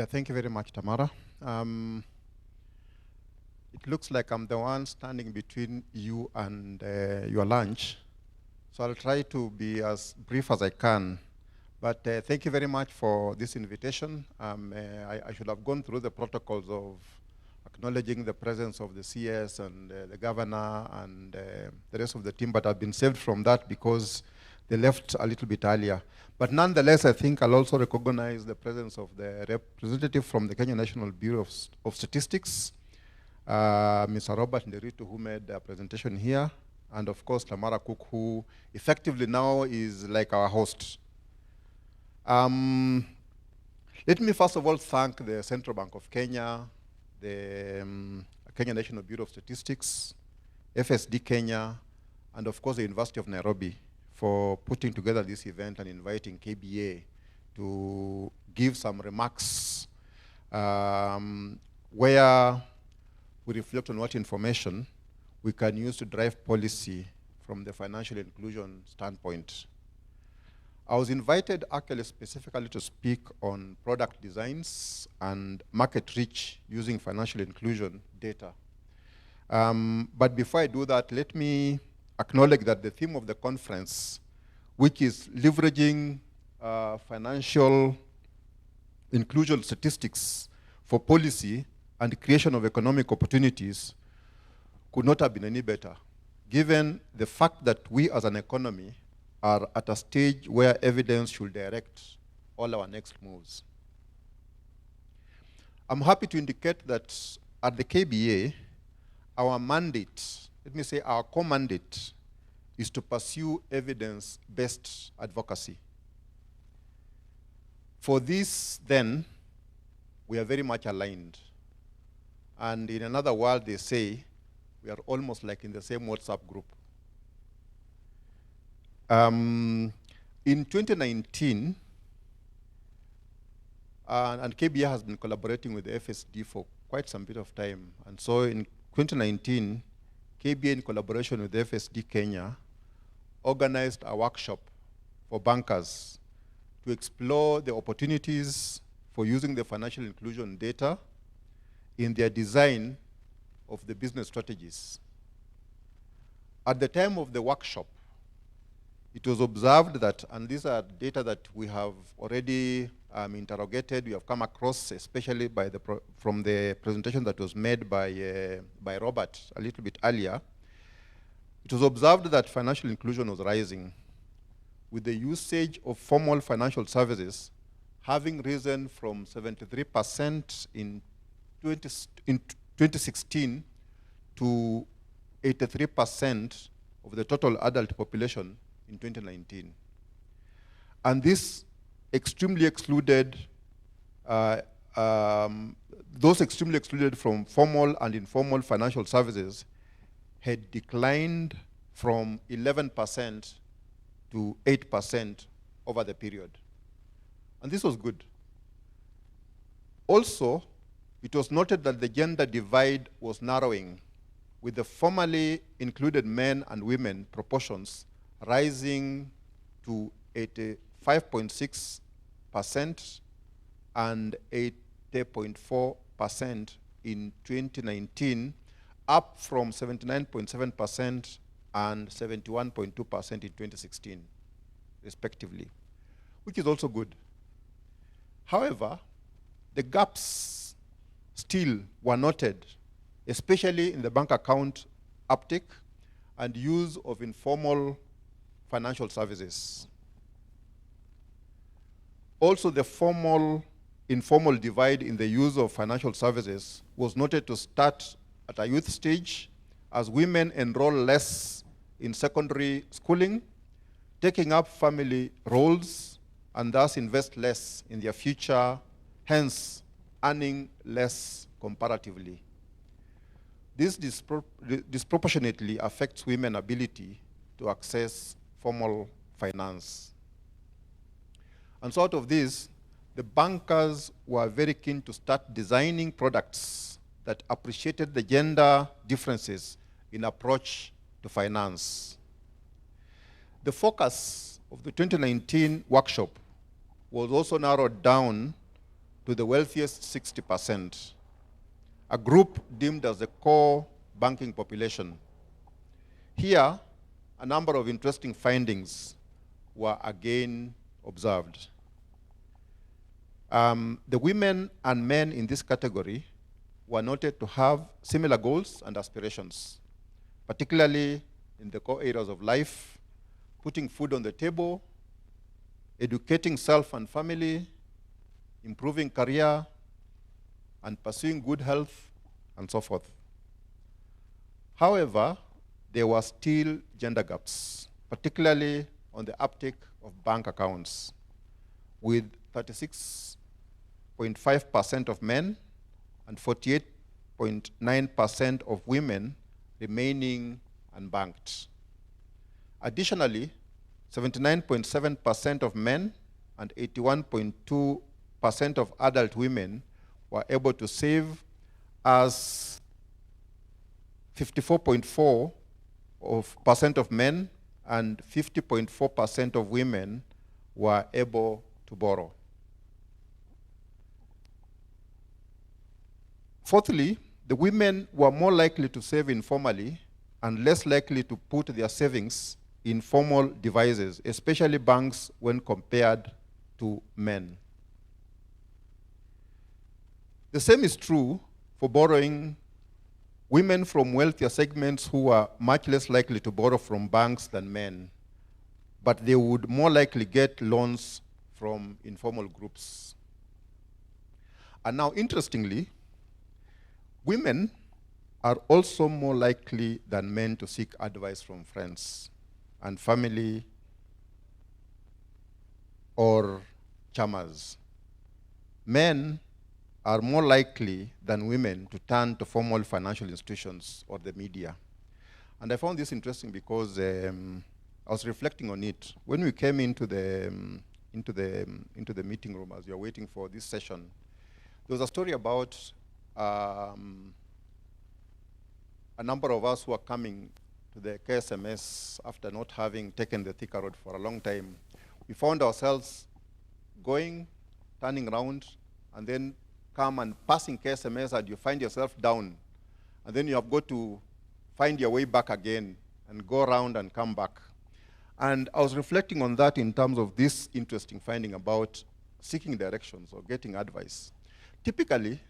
Yeah, thank you very much, Tamara. It looks like I'm the one standing between you and your lunch, so I'll try to be as brief as I can. But thank you very much for this invitation. I should have gone through the protocols of acknowledging the presence of the CS and the governor and the rest of the team, but I've been saved from that because they left a little bit earlier. But nonetheless, I think I'll also recognize the presence of the representative from the Kenya National Bureau of Statistics, Mr. Robert Nderitu, who made a presentation here, and of course Tamara Cook, who effectively now is like our host. Let me first of all thank the Central Bank of Kenya, the Kenya National Bureau of Statistics, FSD Kenya, and of course the University of Nairobi for putting together this event and inviting KBA to give some remarks where we reflect on what information we can use to drive policy from the financial inclusion standpoint. I was invited actually specifically to speak on product designs and market reach using financial inclusion data. But before I do that, let me acknowledge that the theme of the conference, which is leveraging financial inclusion statistics for policy and creation of economic opportunities, could not have been any better, given the fact that we as an economy are at a stage where evidence should direct all our next moves. I'm happy to indicate that at the KBA, our mandate, let me say our core mandate, is to pursue evidence-based advocacy. For this, then, we are very much aligned. And in another word, they say, we are almost like in the same WhatsApp group. In 2019, and KBA has been collaborating with the FSD for quite some bit of time. And so in 2019, KBA in collaboration with the FSD Kenya organized a workshop for bankers to explore the opportunities for using the financial inclusion data in their design of the business strategies. At the time of the workshop, it was observed that, and these are data that we have already interrogated, we have come across, especially from the presentation that was made by Robert a little bit earlier. It was observed that financial inclusion was rising, with the usage of formal financial services having risen from 73% in 2016 to 83% of the total adult population in 2019. And this extremely excluded, those extremely excluded from formal and informal financial services had declined from 11% to 8% over the period. And this was good. Also, it was noted that the gender divide was narrowing, with the formally included men and women proportions rising to 85.6% and 80.4% in 2019, up from 79.7% and 71.2% in 2016, respectively, which is also good. However, the gaps still were noted, especially in the bank account uptake and use of informal financial services. Also, the formal-informal divide in the use of financial services was noted to start at a youth stage as women enroll less in secondary schooling, taking up family roles, and thus invest less in their future, hence earning less comparatively. This disproportionately affects women's ability to access formal finance. And so out of this, the bankers were very keen to start designing products that appreciated the gender differences in approach to finance. The focus of the 2019 workshop was also narrowed down to the wealthiest 60%, a group deemed as the core banking population. Here, a number of interesting findings were again observed. The women and men in this category were noted to have similar goals and aspirations, particularly in the core areas of life: putting food on the table, educating self and family, improving career, and pursuing good health, and so forth. However, there were still gender gaps, particularly on the uptake of bank accounts, with 36.5% of men and 48.9% of women remaining unbanked. Additionally, 79.7% of men and 81.2% of adult women were able to save, as 54.4% of men and 50.4% of women were able to borrow. Fourthly, the women were more likely to save informally and less likely to put their savings in formal devices, especially banks, when compared to men. The same is true for borrowing. Women from wealthier segments who are much less likely to borrow from banks than men, but they would more likely get loans from informal groups. And now, interestingly, women are also more likely than men to seek advice from friends and family or chamas. Men are more likely than women to turn to formal financial institutions or the media. And I found this interesting because I was reflecting on it. When we came into the meeting room as we were waiting for this session, there was a story about a number of us who are coming to the KSMS after not having taken the Thika Road for a long time. We found ourselves going, turning around, and then come and passing KSMS, and you find yourself down. And then you have got to find your way back again and go around and come back. And I was reflecting on that in terms of this interesting finding about seeking directions or getting advice. Typically,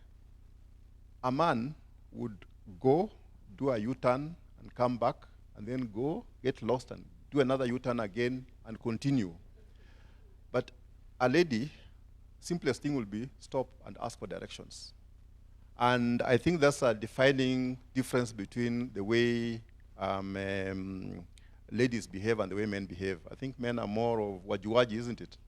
a man would go, do a U-turn, and come back, and then go, get lost, and do another U-turn again, and continue. But a lady, simplest thing will be stop and ask for directions. And I think that's a defining difference between the way ladies behave and the way men behave. I think men are more of waji-waji, isn't it?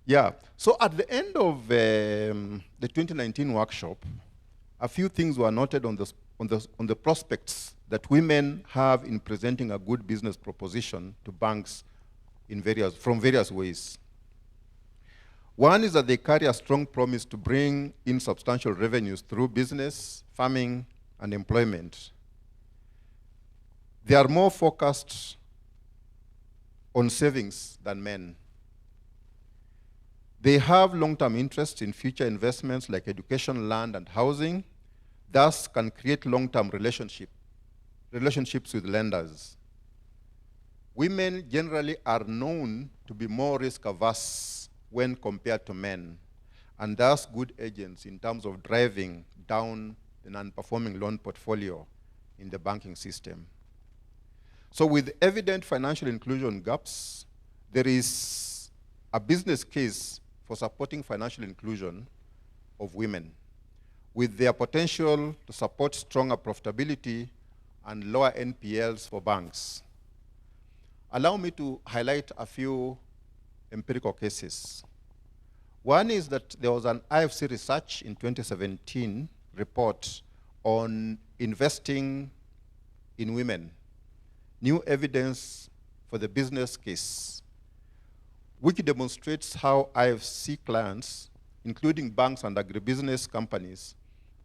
Yeah, so at the end of the 2019 workshop, a few things were noted on the prospects that women have in presenting a good business proposition to banks from various ways. One is that they carry a strong promise to bring in substantial revenues through business, farming, and employment. They are more focused on savings than men. They have long-term interest in future investments like education, land, and housing, thus can create long-term relationships with lenders. Women generally are known to be more risk-averse when compared to men, and thus good agents in terms of driving down the non-performing loan portfolio in the banking system. So with evident financial inclusion gaps, there is a business case for supporting financial inclusion of women, with their potential to support stronger profitability and lower NPLs for banks. Allow me to highlight a few empirical cases. One is that there was an IFC research in 2017 report on investing in women, new evidence for the business case, which demonstrates how IFC clients, including banks and agribusiness companies,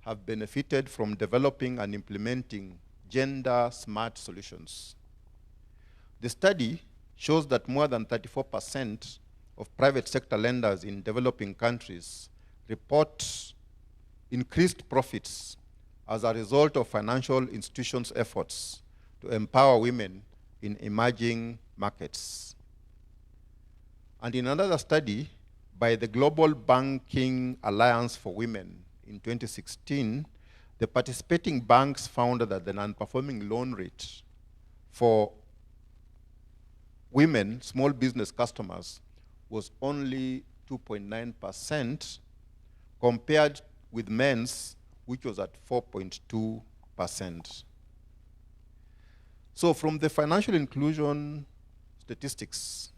have benefited from developing and implementing gender-smart solutions. The study shows that more than 34% of private sector lenders in developing countries report increased profits as a result of financial institutions' efforts to empower women in emerging markets. And in another study by the Global Banking Alliance for Women in 2016, the participating banks found that the non-performing loan rate for women, small business customers, was only 2.9% compared with men's, which was at 4.2%. So from the financial inclusion statistics,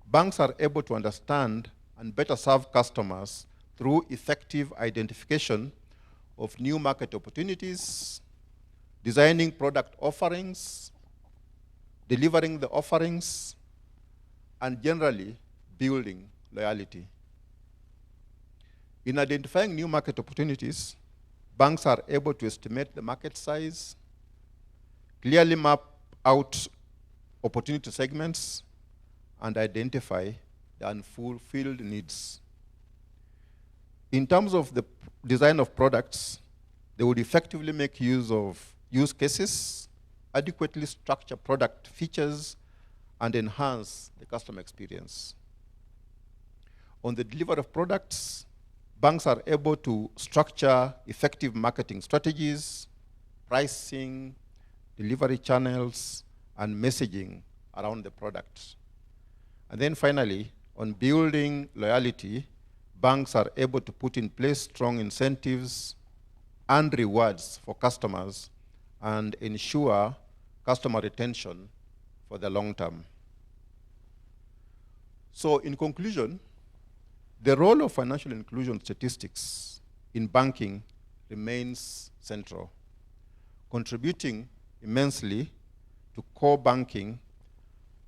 banks are able to understand and better serve customers through effective identification of new market opportunities, designing product offerings, delivering the offerings, and generally building loyalty. In identifying new market opportunities, banks are able to estimate the market size, clearly map out opportunity segments, and identify the unfulfilled needs. In terms of the design of products, they would effectively make use of use cases, adequately structure product features, and enhance the customer experience. On the delivery of products, banks are able to structure effective marketing strategies, pricing, delivery channels, and messaging around the product. And then finally, on building loyalty, banks are able to put in place strong incentives and rewards for customers and ensure customer retention for the long term. So in conclusion, the role of financial inclusion statistics in banking remains central, contributing immensely to core banking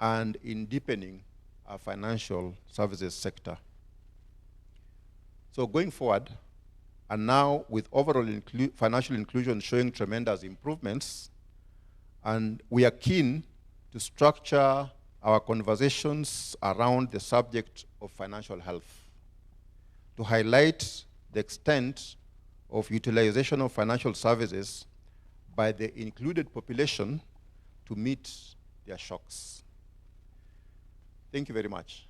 and in deepening our financial services sector. So going forward, and now with overall financial inclusion showing tremendous improvements, and we are keen to structure our conversations around the subject of financial health, to highlight the extent of utilization of financial services by the included population to meet their shocks. Thank you very much.